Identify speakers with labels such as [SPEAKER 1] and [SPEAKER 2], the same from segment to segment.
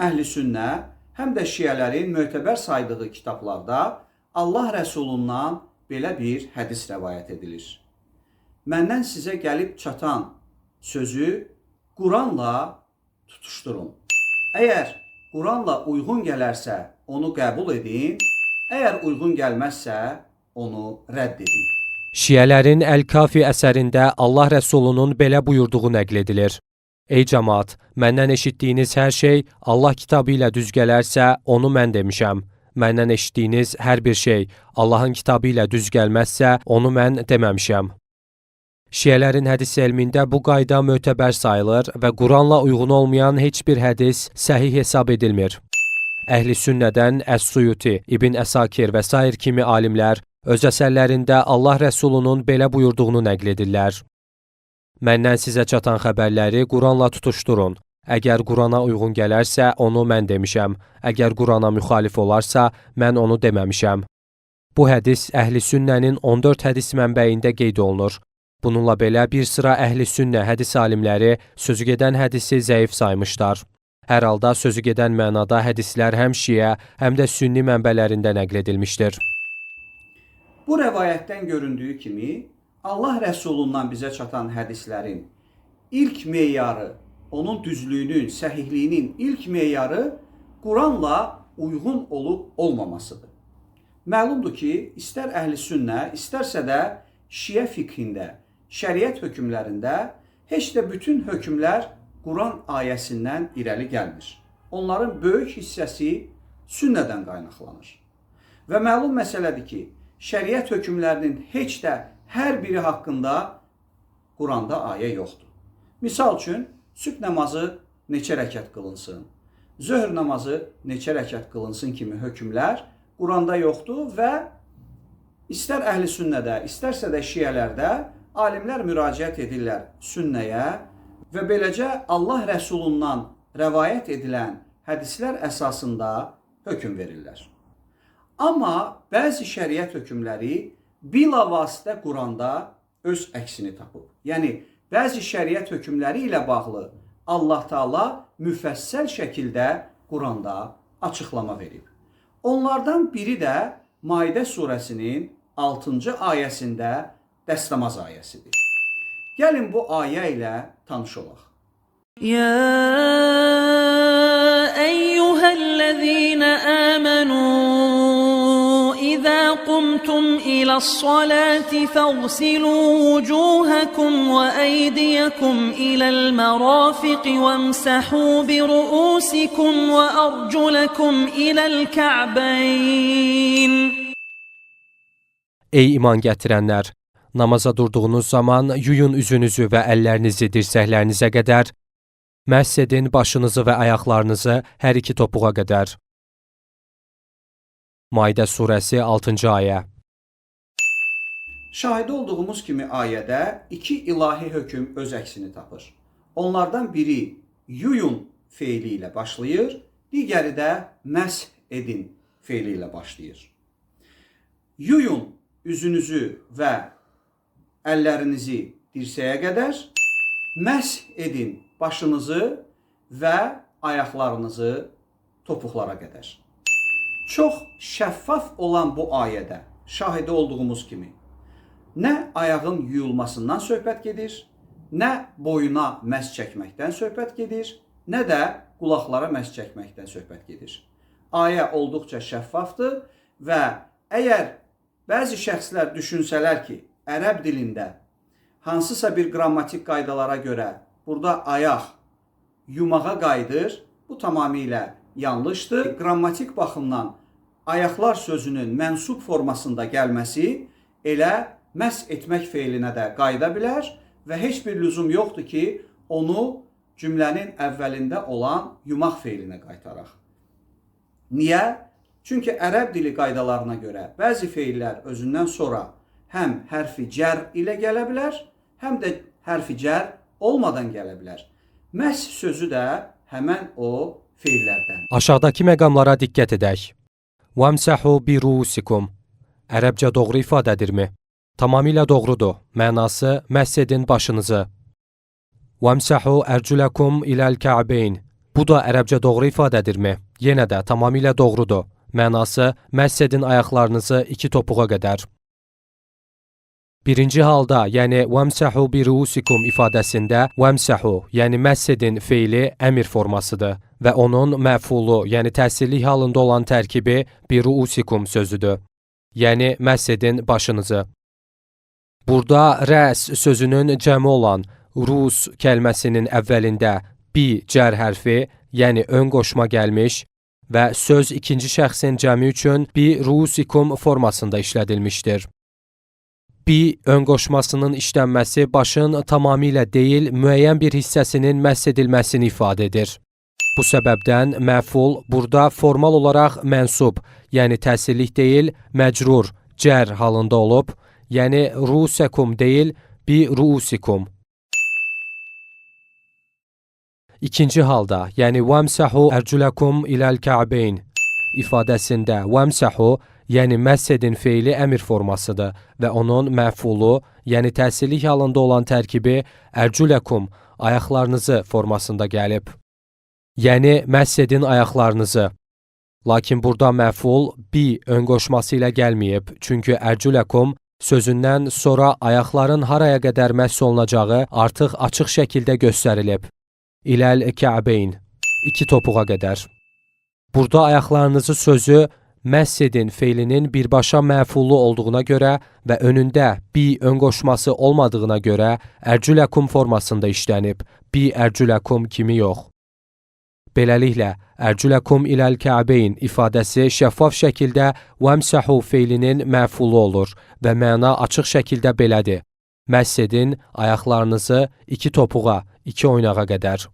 [SPEAKER 1] əhl-i sünnə, həm də şiələrin mötəbər saydığı kitablarda Allah Rəsulundan belə bir hədis rəvayət edilir. Məndən sizə gəlib çatan sözü Quranla tutuşturun. Əgər Quranla uyğun gələrsə, onu qəbul edin, əgər uyğun gəlməzsə, onu rədd edin.
[SPEAKER 2] Şiələrin Əl-Kafi əsərində Allah Rəsulunun belə buyurduğu nəql edilir. Ey cəmaat, məndən eşitdiyiniz hər şey Allah kitabı ilə düz gələrsə, onu mən demişəm. Məndən eşitdiyiniz hər bir şey Allahın kitabı ilə düz gəlməzsə, onu mən deməmişəm. Şiələrin hədis elmində bu qayda mötəbər sayılır və Quranla uyğun olmayan heç bir hədis səhih hesab edilmir. Əhl-i sünnədən Əs-Suyuti, İbn Əsakir və sair kimi alimlər öz əsərlərində Allah Rəsulunun belə buyurduğunu nəql edirlər. Məndən sizə çatan xəbərləri Quranla tutuşturun. Əgər Qurana uyğun gələrsə, onu mən demişəm. Əgər Qurana müxalif olarsa, mən onu deməmişəm. Bu hədis Əhl-i sünnənin 14 hədis mənbəyində qeyd olunur. Bununla belə bir sıra Əhl-i sünnə hədis alimləri sözügedən hədisi zəif saymışlar. Hər halda sözügedən mənada hədislər həm şiə, həm də sünni mənbələrində nəql edilmişdir.
[SPEAKER 1] Bu rəvayətdən göründüyü kimi, Allah Rəsulundan bizə çatan hədislərin ilk meyarı, onun düzlüyünün, səhihliyinin ilk meyarı Quranla uyğun olub olmamasıdır. Məlumdur ki, istər əhl-i sünnə, istərsə də şiə fiqhində, şəriət hökmlərində heç də bütün hökmlər Quran ayəsindən irəli gəlmir. Onların böyük hissəsi sünnədən qaynaqlanır. Və məlum məsələdir ki, şəriət hökmlərinin heç də hər biri haqqında Quranda ayə yoxdur. Misal üçün, sübh namazı neçə rəkat qılınsın, zöhr namazı neçə rəkat qılınsın kimi hökmlər Quranda yoxdur və istər əhl-i sünnədə, istərsə də şiələrdə alimlər müraciət edirlər sünnəyə və beləcə Allah Rəsulundan rəvayət edilən hədislər əsasında hökm verirlər. Amma bəzi şəriət hökmləri bilavasitə Quranda öz əksini tapıb. Yəni, bəzi şəriət hökmləri ilə bağlı Allah Taala müfəssəl şəkildə Quranda açıqlama verib. Onlardan biri də Maidə surəsinin 6-cı ayəsində dəstəmaz ayəsidir. Gəlin bu ayə ilə tanış olaq.
[SPEAKER 3] يا أيها الذين آمنوا إذا قمتم إلى الصلاة فاغسلوا وجوهكم وأيديكم إلى المرافق وامسحوا برؤوسكم وأرجلكم إلى الكعبين.
[SPEAKER 2] Ey iman gətirənlər! Namaza durduğunuz zaman yuyun üzünüzü və əllərinizi dirsəklərinizə qədər, məhs edin başınızı və ayaqlarınızı hər iki topuğa qədər. Maidə surəsi 6-cı ayə.
[SPEAKER 1] Şahid olduğumuz kimi ayədə iki ilahi hökm öz əksini tapır. Onlardan biri yuyun feili ilə başlayır, digəri də məsh edin feili ilə başlayır. Yuyun üzünüzü və əllərinizi dirsəyə qədər, məsh edin başınızı və ayaqlarınızı topuqlara qədər. Çox şəffaf olan bu ayədə şahidi olduğumuz kimi nə ayağın yuyulmasından söhbət gedir, nə boyuna məs çəkməkdən söhbət gedir, nə də qulaqlara məs çəkməkdən söhbət gedir. Ayə olduqca şəffafdır və əgər bəzi şəxslər düşünsələr ki, ərəb dilində hansısa bir qrammatik qaydalara görə burada ayaq yumağa qayıdır, bu tamamilə yanlışdır. Qrammatik baxımdan ayaqlar sözünün mənsub formasında gəlməsi elə məs etmək feilinə də qayıda bilər və heç bir lüzum yoxdur ki, onu cümlənin əvvəlində olan yumaq feilinə qaytaraq. Niyə? Çünki ərəb dili qaydalarına görə bəzi feillər özündən sonra həm hərfi cər ilə gələ bilər, həm də hərfi cər olmadan gələ bilər. Məs sözü də həmən o feillərdən.
[SPEAKER 2] Aşağıdakı məqamlara diqqət edək. Vamsahu bi ruusikum. Ərəbcə doğru ifadədirmi? Tamamilə doğrudur. Mənası məhs edin başınızı. Vamsahu erculakum iləl ka'beyn. Bu da ərəbcə doğru ifadədirmi? Yenə də tamamilə doğrudur. Mənası, məss edin ayaqlarınızı iki topuğa qədər. Birinci halda, yəni vəmsəhu bi ruusikum ifadəsində vəmsəhu, yəni məss edin feili əmr formasıdır və onun məfulu, yəni təsirlik halında olan tərkibi bi ruusikum sözüdür. Yəni məss edin başınızı. Burada rəs sözünün cəmi olan rus kəlməsinin əvvəlində bi cər hərfi, yəni ön qoşma gəlmiş və söz ikinci şəxsin cəmi üçün bi ruusikum formasında işlədilmişdir. Bi ön qoşmasının işlənməsi başın tamamilə deyil, müəyyən bir hissəsinin məhz edilməsini ifadə edir. Bu səbəbdən məful burada formal olaraq mənsub, yəni təsirlik deyil, məcrur, cər halında olub, yəni ruusekum deyil, bi ruusikum. İkinci halda, yəni vəmsəhu ərcüləkum iləl kə'beyn ifadəsində vəmsəhu, yəni məss edin feili əmr formasıdır və onun məfulu, yəni təsirlik halında olan tərkibi ərcüləkum, ayaqlarınızı formasında gəlib. Yəni məss edin ayaqlarınızı. Lakin burada məful bi ön qoşması ilə gəlməyib, çünki ərcüləkum sözündən sonra ayaqların haraya qədər məss olunacağı artıq açıq şəkildə göstərilib. İləl kə'beyn, iki topuğa qədər. Burada ayaqlarınızı sözü məss edin feilinin birbaşa məfulu olduğuna görə və önündə bi ön qoşması olmadığına görə ərcüləkum formasında işlənib, bi ərcüləkum kimi yox. Beləliklə, ərcüləkum iləl kə'beyn ifadəsi şəffaf şəkildə vəmsəhu feilinin məfulu olur və məna açıq şəkildə belədir. Məss edin ayaqlarınızı iki topuğa, iki oynağa qədər.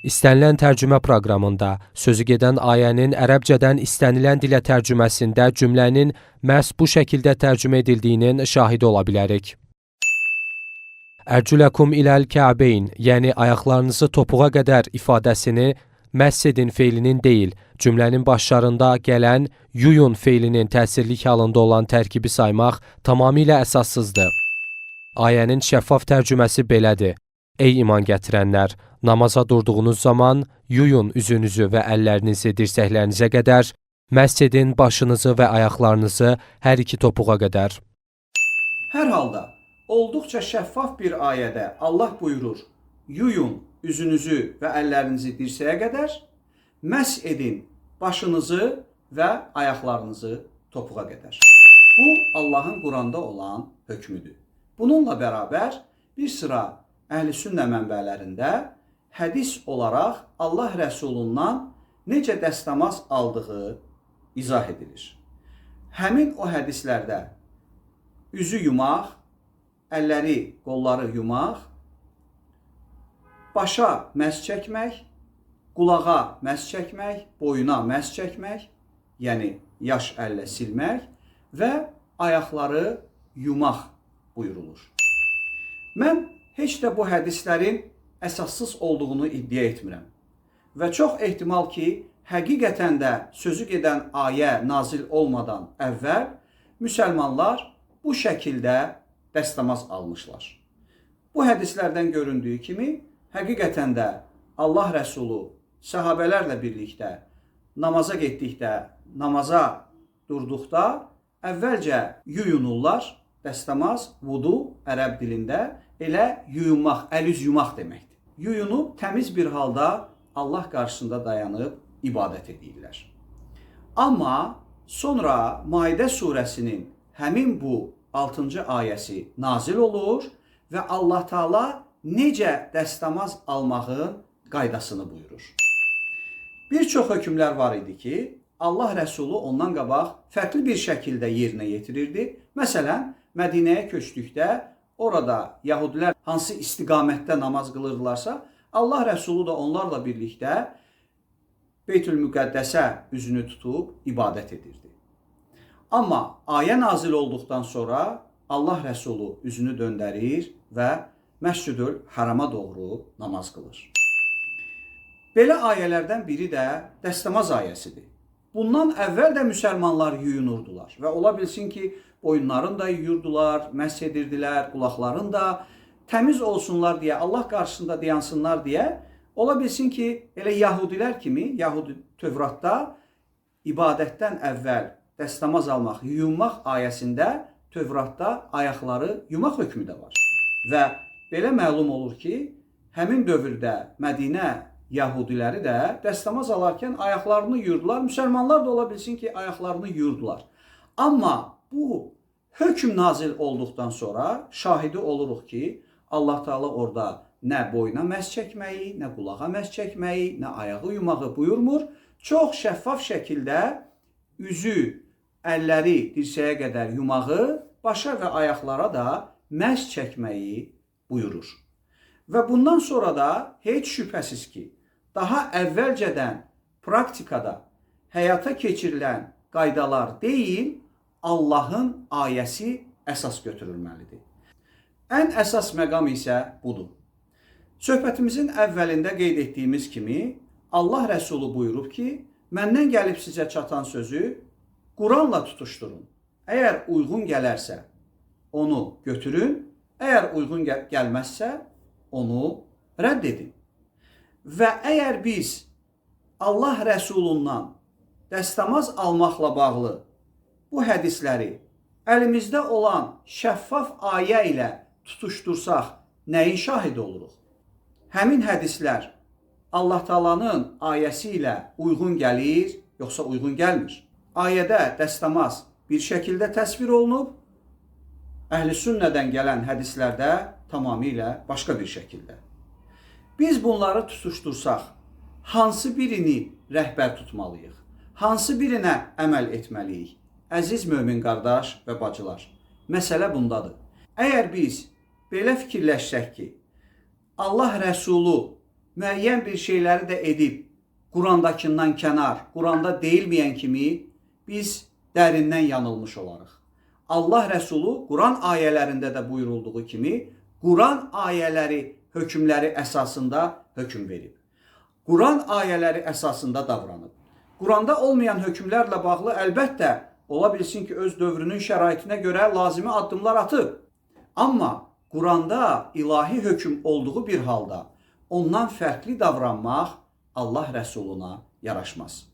[SPEAKER 2] İstənilən tərcümə proqramında sözü gedən ayənin ərəbcədən istənilən dilə tərcüməsində cümlənin məhz bu şəkildə tərcümə edildiyinin şahidi ola bilərik. Ərcüləkum iləl kə'beyn, yəni ayaqlarınızı topuğa qədər ifadəsini məss edin feilinin deyil, cümlənin başlarında gələn yuyun feilinin təsirlik halında olan tərkibi saymaq tamamilə əsassızdır. Ayənin şəffaf tərcüməsi belədir. Ey iman gətirənlər, namaza durduğunuz zaman yuyun üzünüzü və əllərinizi dirsəklərinizə qədər, məss edin başınızı və ayaqlarınızı hər iki topuğa qədər.
[SPEAKER 1] Hər halda, olduqca şəffaf bir ayədə Allah buyurur, yuyun üzünüzü və əllərinizi dirsəyə qədər, məss edin başınızı və ayaqlarınızı topuğa qədər. Bu, Allahın Quranda olan hökmüdür. Bununla bərabər bir sıra Əhl-i Sünnə mənbələrində hədis olaraq Allah Rəsulundan necə dəstəmaz aldığı izah edilir. Həmin o hədislərdə üzü yumaq, əlləri, qolları yumaq, başa məs çəkmək, qulağa məs çəkmək, boyuna məs çəkmək, yəni yaş əllə silmək və ayaqları yumaq buyurulur. Mən heç də bu hədislərin əsassız olduğunu iddia etmirəm. Və çox ehtimal ki, həqiqətən də sözü gedən ayə nazil olmadan əvvəl müsəlmanlar bu şəkildə dəstəmaz almışlar. Bu hədislərdən göründüyü kimi, həqiqətən də Allah Rəsulu səhabələrlə birlikdə namaza getdikdə, namaza durduqda əvvəlcə yuyunurlar. Dəstəmaz, vudu ərəb dilində elə yuyunmaq, əl-üz yumaq deməkdir. Yuyunub təmiz bir halda Allah qarşısında dayanıb ibadət edirlər. Amma sonra Maidə surəsinin həmin bu 6-cı ayəsi nazil olur və Allah Taala necə dəstəmaz almağın qaydasını buyurur. Bir çox hökmlər var idi ki, Allah Rəsulu ondan qabaq fərqli bir şəkildə yerinə yetirirdi. Məsələn, Mədinəyə köçdükdə orada Yahudilər hansı istiqamətdə namaz qılırdılarsa, Allah Rəsulu da onlarla birlikdə Beytül-Müqəddəsə üzünü tutub ibadət edirdi. Amma ayə nazil olduqdan sonra Allah Rəsulu üzünü döndərir və Məscid-ül Harama doğru namaz qılır. Belə ayələrdən biri də dəstəmaz ayəsidir. Bundan əvvəl də müsəlmanlar yuyunurdular və ola bilsin ki, boyunlarını da yuyurdular, məs edirdilər, qulaqlarını da təmiz olsunlar deyə, Allah qarşısında dayansınlar deyə Ola bilsin ki, elə Yahudilər kimi, Yahudi Tövratda ibadətdən əvvəl dəstəmaz almaq, yuyunmaq ayəsində Tövratda ayaqları yumaq hökmü də var. Və belə məlum olur ki, həmin dövrdə Mədinə Yahudiləri də dəstəmaz alarkən ayaqlarını yuyurdular. Müsəlmanlar da ola bilsin ki, ayaqlarını yuyurdular. Amma bu hökm nazil olduqdan sonra şahidi oluruq ki, Allah Teala orada nə boyuna məs çəkməyi, nə qulağa məs çəkməyi, nə ayağı yumağı buyurmur. Çox şəffaf şəkildə üzü, əlləri dirsəyə qədər yumağı, başa və ayaqlara da məs çəkməyi buyurur. Və bundan sonra da heç şübhəsiz ki, daha əvvəlcədən praktikada həyata keçirilən qaydalar deyil, Allahın ayəsi əsas götürülməlidir. Ən əsas məqam isə budur. Söhbətimizin əvvəlində qeyd etdiyimiz kimi, Allah Rəsulu buyurub ki, məndən gəlib sizə çatan sözü Quranla tutuşturun. Əgər uyğun gələrsə, onu götürün. Əgər uyğun gəlməzsə, onu rədd edin. Və əgər biz Allah Rəsulundan dəstəmaz almaqla bağlı bu hədisləri əlimizdə olan şəffaf ayə ilə tutuşdursaq, nəyin şahidi oluruq? Həmin hədislər Allah Taala'nın ayəsi ilə uyğun gəlir, yoxsa uyğun gəlmir? Ayədə dəstəmaz bir şəkildə təsvir olunub, Əhl-i Sünnədən gələn hədislərdə tamamilə başqa bir şəkildə. Biz bunları tutuşdursaq, hansı birini rəhbər tutmalıyıq? Hansı birinə əməl etməliyik? Əziz mömin qardaş və bacılar, məsələ bundadır. Əgər biz belə fikirləşsək ki, Allah Rəsulu müəyyən bir şeyləri də edib, Qurandakından kənar, Quranda deyilməyən kimi biz dərindən yanılmış olarıq. Allah Rəsulu Quran ayələrində də buyurulduğu kimi, Quran ayələri hökmləri əsasında hökm verib. Quran ayələri əsasında davranıb. Quranda olmayan hökmlərlə bağlı əlbəttə ola bilsin ki, öz dövrünün şəraitinə görə lazımi addımlar atıb. Amma Quranda ilahi hökm olduğu bir halda ondan fərqli davranmaq Allah Rəsuluna yaraşmaz.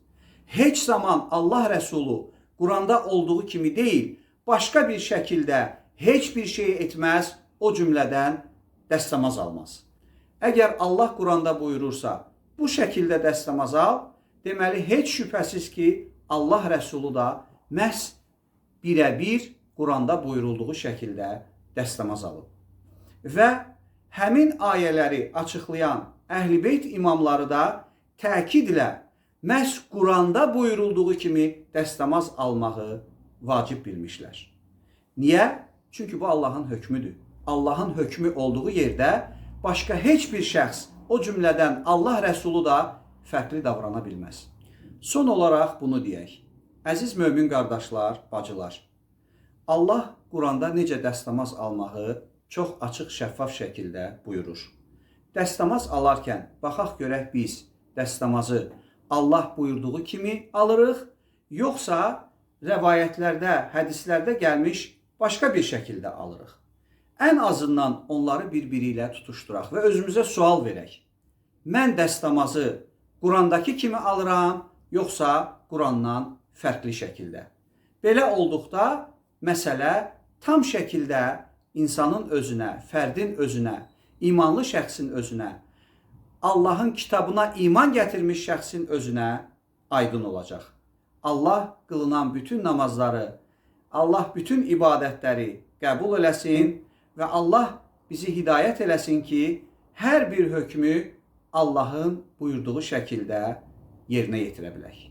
[SPEAKER 1] Heç zaman Allah Rəsulu Quranda olduğu kimi deyil, başqa bir şəkildə heç bir şey etməz, o cümlədən dəstəmaz almaz. Əgər Allah Quranda buyurursa, bu şəkildə dəstəmaz al, deməli heç şübhəsiz ki, Allah Rəsulu da məhz birə-bir Quranda buyurulduğu şəkildə dəstəmaz alıb. Və həmin ayələri açıqlayan Əhl-i Beyt imamları da təkidlə məhz Quranda buyurulduğu kimi dəstəmaz almağı vacib bilmişlər. Niyə? Çünki bu Allahın hökmüdür. Allahın hökmü olduğu yerdə başqa heç bir şəxs, o cümlədən Allah Rəsulu da fərqli davrana bilməz. Son olaraq bunu deyək. Əziz mömin qardaşlar, bacılar, Allah Quranda necə dəstəmaz almağı çox açıq, şəffaf şəkildə buyurur. Dəstəmaz alarkən baxaq görək biz dəstəmazı Allah buyurduğu kimi alırıq, yoxsa rəvayətlərdə, hədislərdə gəlmiş başqa bir şəkildə alırıq. Ən azından onları bir-biri ilə tutuşturaq və özümüzə sual verək. Mən dəstəmazı Qurandakı kimi alıram, yoxsa Qurandan fərqli şəkildə? Belə olduqda məsələ tam şəkildə insanın özünə, fərdin özünə, imanlı şəxsin özünə, Allahın kitabına iman gətirmiş şəxsin özünə aydın olacaq. Allah qılınan bütün namazları, Allah bütün ibadətləri qəbul eləsin və Allah bizi hidayət eləsin ki, hər bir hökmü Allahın buyurduğu şəkildə yerinə yetirə bilək.